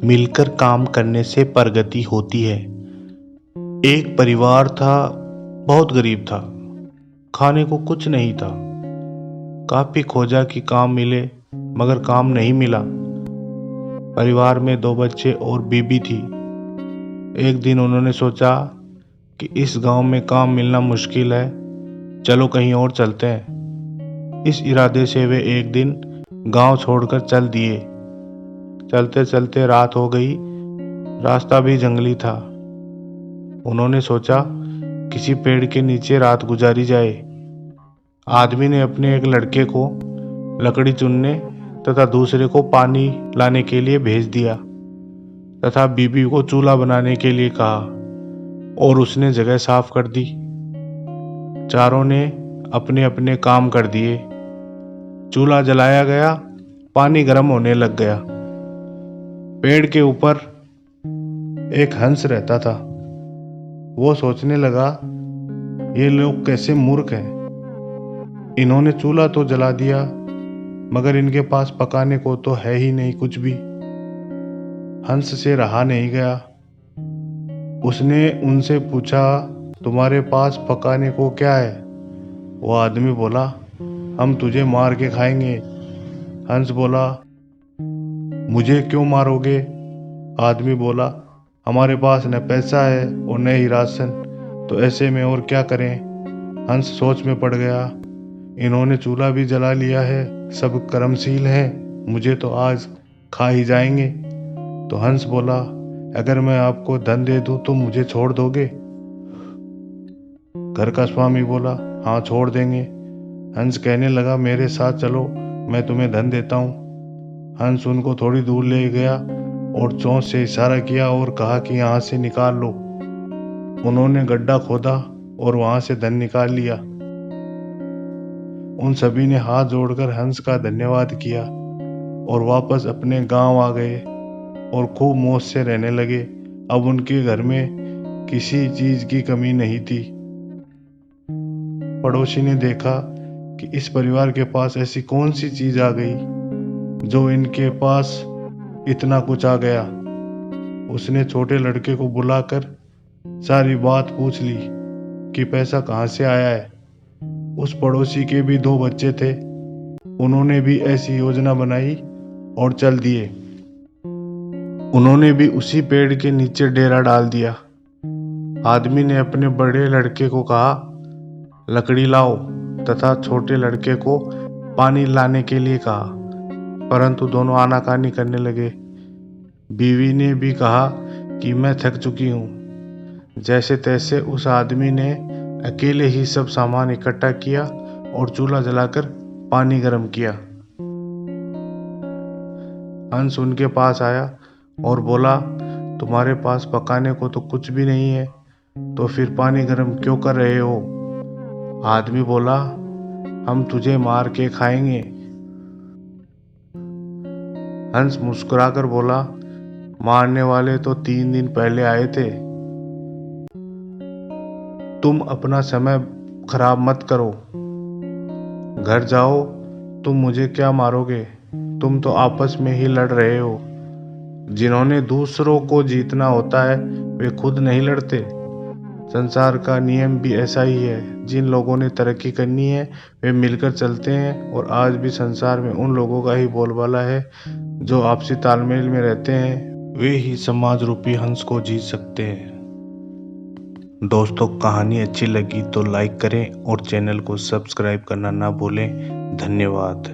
मिलकर काम करने से प्रगति होती है। एक परिवार था, बहुत गरीब था, खाने को कुछ नहीं था। काफी खोजा कि काम मिले, मगर काम नहीं मिला। परिवार में 2 बच्चे और बीबी थी। एक दिन उन्होंने सोचा कि इस गांव में काम मिलना मुश्किल है, चलो कहीं और चलते हैं। इस इरादे से वे एक दिन गांव छोड़कर चल दिए। चलते चलते रात हो गई, रास्ता भी जंगली था। उन्होंने सोचा किसी पेड़ के नीचे रात गुजारी जाए। आदमी ने अपने एक लड़के को लकड़ी चुनने तथा दूसरे को पानी लाने के लिए भेज दिया तथा बीबी को चूल्हा बनाने के लिए कहा और उसने जगह साफ कर दी। चारों ने अपने अपने काम कर दिए। चूल्हा जलाया गया, पानी गर्म होने लग गया। पेड़ के ऊपर एक हंस रहता था। वो सोचने लगा, ये लोग कैसे मूर्ख हैं। इन्होंने चूल्हा तो जला दिया, मगर इनके पास पकाने को तो है ही नहीं कुछ भी। हंस से रहा नहीं गया। उसने उनसे पूछा, तुम्हारे पास पकाने को क्या है? वो आदमी बोला, हम तुझे मार के खाएंगे। हंस बोला, मुझे क्यों मारोगे? आदमी बोला, हमारे पास न पैसा है और न ही राशन, तो ऐसे में और क्या करें? हंस सोच में पड़ गया। इन्होंने चूल्हा भी जला लिया है, सब कर्मशील हैं, मुझे तो आज खा ही जाएंगे। तो हंस बोला, अगर मैं आपको धन दे दूं तो मुझे छोड़ दोगे? घर का स्वामी बोला, हाँ छोड़ देंगे। हंस कहने लगा, मेरे साथ चलो, मैं तुम्हें धन देता हूँ। हंस उनको थोड़ी दूर ले गया और चोंच से इशारा किया और कहा कि यहाँ से निकाल लो। उन्होंने गड्ढा खोदा और वहां से धन निकाल लिया। उन सभी ने हाथ जोड़कर हंस का धन्यवाद किया और वापस अपने गांव आ गए और खूब मौज से रहने लगे। अब उनके घर में किसी चीज की कमी नहीं थी। पड़ोसी ने देखा कि इस परिवार के पास ऐसी कौन सी चीज आ गई जो इनके पास इतना कुछ आ गया। उसने छोटे लड़के को बुलाकर सारी बात पूछ ली कि पैसा कहाँ से आया है। उस पड़ोसी के भी 2 बच्चे थे। उन्होंने भी ऐसी योजना बनाई और चल दिए। उन्होंने भी उसी पेड़ के नीचे डेरा डाल दिया। आदमी ने अपने बड़े लड़के को कहा, लकड़ी लाओ, तथा छोटे लड़के को पानी लाने के लिए कहा, परंतु दोनों आनाकानी करने लगे। बीवी ने भी कहा कि मैं थक चुकी हूँ। जैसे तैसे उस आदमी ने अकेले ही सब सामान इकट्ठा किया और चूल्हा जलाकर पानी गर्म किया। हंस उनके पास आया और बोला, तुम्हारे पास पकाने को तो कुछ भी नहीं है, तो फिर पानी गर्म क्यों कर रहे हो? आदमी बोला, हम तुझे मार के खाएंगे। हंस मुस्कुराकर बोला, मारने वाले तो 3 दिन पहले आए थे। तुम अपना समय खराब मत करो, घर जाओ। तुम मुझे क्या मारोगे? तुम तो आपस में ही लड़ रहे हो। जिन्होंने दूसरों को जीतना होता है वे खुद नहीं लड़ते। संसार का नियम भी ऐसा ही है। जिन लोगों ने तरक्की करनी है वे मिलकर चलते हैं, और आज भी संसार में उन लोगों का ही बोलबाला है जो आपसी तालमेल में रहते हैं। वे ही समाज रूपी हंस को जीत सकते हैं। दोस्तों, कहानी अच्छी लगी तो लाइक करें और चैनल को सब्सक्राइब करना ना भूलें। धन्यवाद।